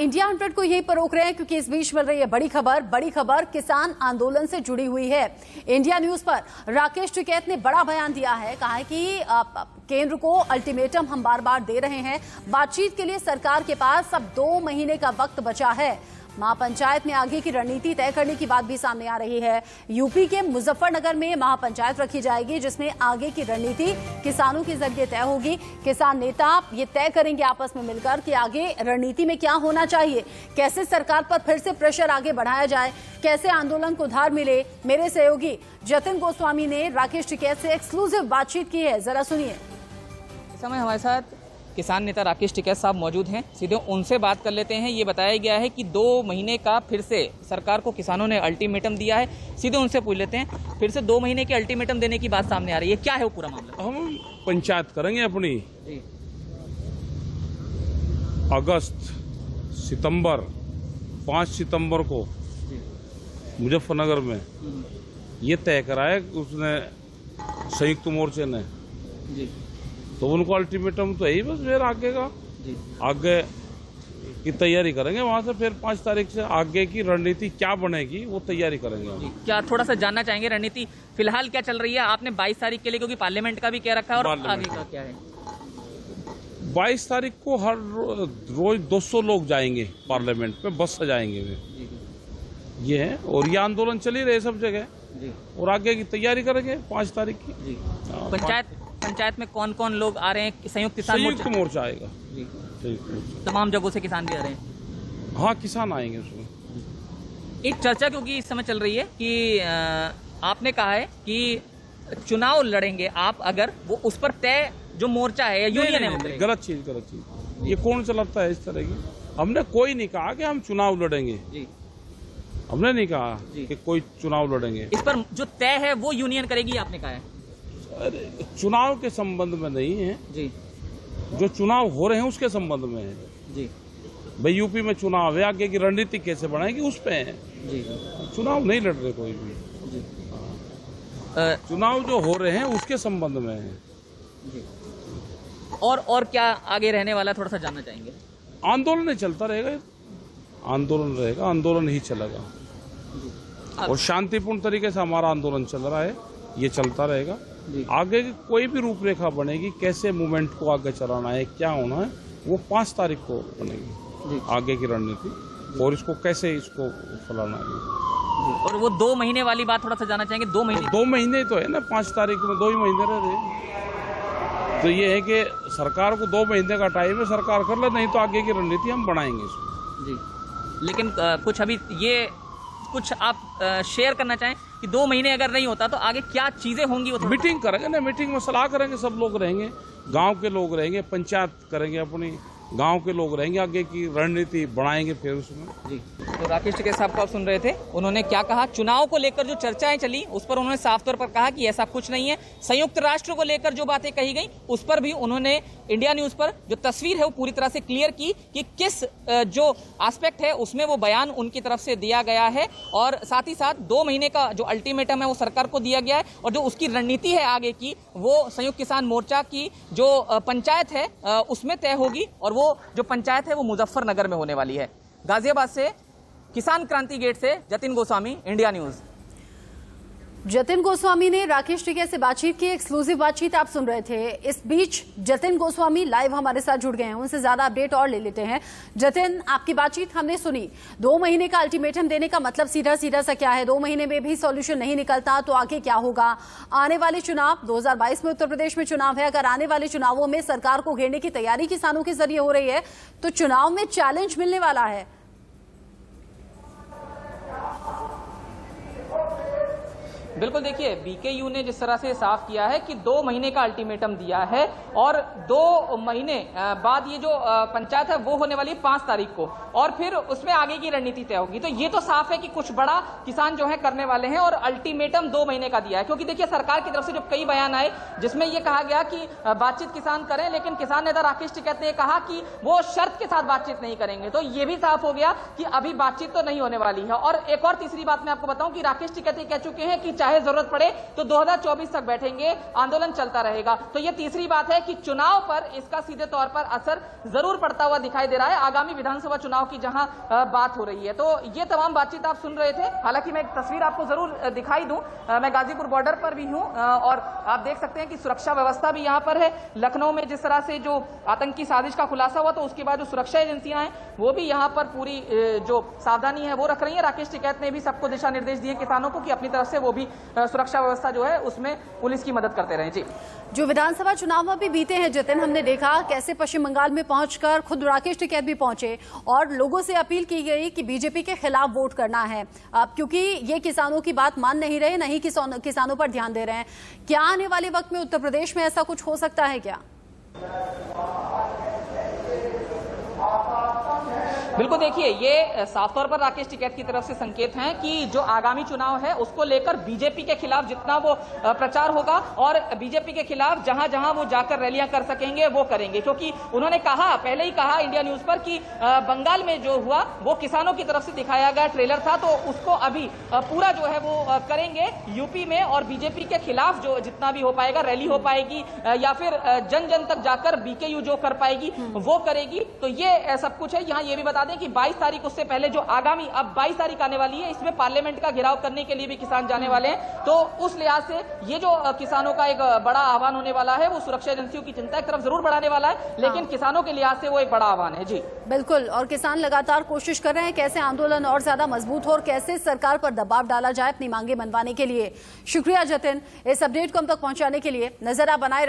India 100 को यहीं पर रोक रहे हैं क्योंकि इस बीच मिल रही है बड़ी खबर किसान आंदोलन से जुड़ी हुई है। इंडिया न्यूज पर राकेश टिकैत ने बड़ा बयान दिया है, कहा है कि केंद्र को अल्टीमेटम हम बार बार दे रहे हैं, बातचीत के लिए सरकार के पास अब 2 महीने का वक्त बचा है। महापंचायत में आगे की रणनीति तय करने की बात भी सामने आ रही है। यूपी के मुजफ्फरनगर में महापंचायत रखी जाएगी जिसमें आगे की रणनीति किसानों के जरिए तय होगी। किसान नेता ये तय करेंगे आपस में मिलकर कि आगे रणनीति में क्या होना चाहिए, कैसे सरकार पर फिर से प्रेशर आगे बढ़ाया जाए, कैसे आंदोलन को धार मिले। मेरे सहयोगी जतिन गोस्वामी ने राकेश टिकैत से एक्सक्लूसिव बातचीत की है, जरा सुनिए। इस समय हमारे साथ किसान नेता राकेश टिकैत साहब मौजूद हैं, सीधे उनसे बात कर लेते हैं। ये बताया गया है कि 2 महीने का फिर से सरकार को किसानों ने अल्टीमेटम दिया है, सीधे उनसे पूछ लेते हैं। फिर से 2 महीने के अल्टीमेटम देने की बात सामने आ रही है, क्या है वो पूरा मामला? हम पंचायत करेंगे अपनी अगस्त सितंबर 5 सितंबर को मुजफ्फरनगर में ये तय करा है उसने संयुक्त मोर्चे ने जी। तो उनको अल्टीमेटम तो यही बस फिर आगे का जी। आगे की तैयारी करेंगे वहां से, फिर 5 तारीख से आगे की रणनीति क्या बनेगी वो तैयारी करेंगे। क्या थोड़ा सा जानना चाहेंगे रणनीति फिलहाल क्या चल रही है? आपने 22 तारीख के लिए, क्योंकि पार्लियामेंट का भी कह रखा है, और आगे का क्या है? 22 तारीख को हर रोज 200 लोग जाएंगे पार्लियामेंट पे, बस सजाएंगे वे ये है। और ये आंदोलन चल ही रहे सब जगह जी। और आगे की तैयारी करेंगे 5 तारीख की जी। पंचायत में कौन कौन लोग आ रहे हैं? संयुक्त मोर्चा आएगा जी। तमाम जगहों से किसान भी आ रहे हैं? हाँ, किसान आएंगे उसमें। एक चर्चा क्योंकि इस समय चल रही है कि आपने कहा है कि चुनाव लड़ेंगे आप, अगर वो उस पर तय जो मोर्चा है या यूनियन है। गलत चीज ये कौन चलाता है इस तरह की? हमने कोई नहीं कहा कि हम चुनाव लड़ेंगे जी। हमने नहीं कहा कि कोई चुनाव लड़ेंगे। इस पर जो तय है वो यूनियन करेगी, आपने कहा है। चुनाव के संबंध में नहीं है जी, जो चुनाव हो रहे हैं उसके संबंध में है जी। भाई यूपी में चुनाव है, आगे की रणनीति कैसे बनाएगी उस पे है जी। चुनाव नहीं लड़ रहे कोई भी जी। चुनाव जो हो रहे हैं उसके संबंध में है जी। और क्या आगे रहने वाला, थोड़ा सा जानना चाहेंगे। आंदोलन ही चलता रहेगा, आंदोलन रहेगा, आंदोलन ही चलेगा और शांतिपूर्ण तरीके से हमारा आंदोलन चल रहा है, ये चलता रहेगा। आगे की कोई भी रूपरेखा बनेगी, कैसे मूवमेंट को आगे चलाना है, क्या होना है, वो 5 तारीख को बनेगी आगे की रणनीति, और इसको कैसे इसको फैलाना है। और वो 2 महीने वाली बात थोड़ा सा जानना चाहेंगे। 2 महीने तो है ना, 5 तारीख में 2 ही महीने रह रहे। तो ये है कि सरकार को 2 महीने का टाइम है, सरकार कर ले, नहीं तो आगे की रणनीति हम बनाएंगे इसको जी। लेकिन कुछ अभी ये कुछ आप शेयर करना चाहें कि 2 महीने अगर नहीं होता तो आगे क्या चीजें होंगी? वो मीटिंग करेंगे ना, मीटिंग में सलाह करेंगे, सब लोग रहेंगे, गांव के लोग रहेंगे, पंचायत करेंगे अपनी, गांव के लोग रहेंगे, आगे की रणनीति बढ़ाएंगे फिर उसमें जी। तो राकेश टिकैत साहब को आप सुन रहे थे, उन्होंने क्या कहा। चुनाव को लेकर जो चर्चाएं चली उस पर उन्होंने साफ तौर पर कहा कि ऐसा कुछ नहीं है। संयुक्त राष्ट्र को लेकर जो बातें कही गई उस पर भी उन्होंने इंडिया न्यूज पर जो तस्वीर है वो पूरी तरह से क्लियर की कि किस जो एस्पेक्ट है उसमें वो बयान उनकी तरफ से दिया गया है, और साथ ही साथ 2 महीने का जो अल्टीमेटम है वो सरकार को दिया गया है, और जो उसकी रणनीति है आगे की वो संयुक्त किसान मोर्चा की जो पंचायत है उसमें तय होगी, और वो जो पंचायत है वो मुजफ्फरनगर में होने वाली है। गाजियाबाद से किसान क्रांति गेट से जतिन गोस्वामी, इंडिया न्यूज। जतिन गोस्वामी ने राकेश टिकैत से बातचीत की, एक्सक्लूसिव बातचीत आप सुन रहे थे। इस बीच जतिन गोस्वामी लाइव हमारे साथ जुड़ गए हैं, उनसे ज्यादा अपडेट और ले लेते हैं। जतिन, आपकी बातचीत हमने सुनी, 2 महीने का अल्टीमेटम देने का मतलब सीधा सा क्या है? 2 महीने में भी सॉल्यूशन नहीं निकलता तो आगे क्या होगा? आने वाले चुनाव 2022 में उत्तर प्रदेश में चुनाव है, अगर आने वाले चुनावों में सरकार को घेरने की तैयारी किसानों के जरिए हो रही है तो चुनाव में चैलेंज मिलने वाला है। बिल्कुल, देखिए बीकेयू ने जिस तरह से साफ किया है कि 2 महीने का अल्टीमेटम दिया है, और 2 महीने बाद ये जो पंचायत है वो होने वाली 5 तारीख को, और फिर उसमें आगे की रणनीति तय होगी। तो ये तो साफ है कि कुछ बड़ा किसान जो है करने वाले हैं, और अल्टीमेटम 2 महीने का दिया है। क्योंकि देखिए सरकार की तरफ से जब कई बयान आए जिसमें ये कहा गया कि बातचीत किसान करें, लेकिन किसान नेता राकेश टिकैत ने कहा कि वो शर्त के साथ बातचीत नहीं करेंगे। तो ये भी साफ हो गया कि अभी बातचीत तो नहीं होने वाली है। और एक और तीसरी बात मैं आपको बताऊं कि राकेश टिकैत ये कह चुके हैं कि चाहे चाहे जरूरत पड़े तो 2024 तक बैठेंगे, आंदोलन चलता रहेगा। तो ये तीसरी बात है कि चुनाव पर इसका सीधे तौर पर असर जरूर पड़ता हुआ दिखाई दे रहा है, आगामी विधानसभा चुनाव की जहां बात हो रही है। तो ये तमाम बातचीत आप सुन रहे थे। हालांकि मैं एक तस्वीर आपको जरूर दिखाई दूं, मैं गाजीपुर बॉर्डर पर भी हूं और आप देख सकते हैं कि सुरक्षा व्यवस्था भी यहां पर है। लखनऊ में जिस तरह से जो आतंकी साजिश का खुलासा हुआ तो उसके बाद जो सुरक्षा एजेंसियां हैं वो भी यहां पर पूरी जो सावधानी है वो रख रही है। राकेश टिकैत ने भी सबको दिशा निर्देश दिए किसानों को कि अपनी तरफ से वो भी सुरक्षा व्यवस्था जो है उसमें पुलिस की मदद करते रहें। जी, जो विधानसभा चुनाव में भी बीते हैं जितिन, हमने देखा कैसे पश्चिम बंगाल में पहुंचकर खुद राकेश टिकैत भी पहुंचे और लोगों से अपील की गई कि बीजेपी के खिलाफ वोट करना है, क्योंकि ये किसानों की बात मान नहीं रहे, नहीं किसानों पर ध्यान दे रहे हैं। क्या आने वाले वक्त में उत्तर प्रदेश में ऐसा कुछ हो सकता है क्या? बिल्कुल, देखिए ये साफ तौर पर राकेश टिकैत की तरफ से संकेत हैं कि जो आगामी चुनाव है उसको लेकर बीजेपी के खिलाफ जितना वो प्रचार होगा और बीजेपी के खिलाफ जहां जहां वो जाकर रैलियां कर सकेंगे वो करेंगे, क्योंकि उन्होंने कहा, पहले ही कहा इंडिया न्यूज पर कि बंगाल में जो हुआ वो किसानों की तरफ से दिखाया गया ट्रेलर था, तो उसको अभी पूरा जो है वो करेंगे यूपी में और बीजेपी के खिलाफ जो जितना भी हो पाएगा, रैली हो पाएगी या फिर जन जन तक जाकर बीकेयू जो कर पाएगी वो करेगी। तो ये सब कुछ है। यहाँ ये भी बता दें कि 22 तारीख उससे पहले जो आगामी अब 22 तारीख आने वाली है, इसमें पार्लियामेंट का घेराव करने के लिए भी किसान जाने वाले हैं। तो उस लिहाज से ये जो किसानों का एक बड़ा आह्वान होने वाला है वो सुरक्षा एजेंसियों की चिंता की तरफ जरूर बढ़ाने वाला है, लेकिन किसानों के लिहाज से वो एक बड़ा आह्वान है। जी बिल्कुल, और किसान लगातार कोशिश कर रहे हैं कैसे आंदोलन और ज्यादा मजबूत हो और कैसे सरकार पर दबाव डाला जाए अपनी मांगे मनवाने के लिए। शुक्रिया जतिन, इस अपडेट को हम तक पहुंचाने के लिए। नजर आप बनाए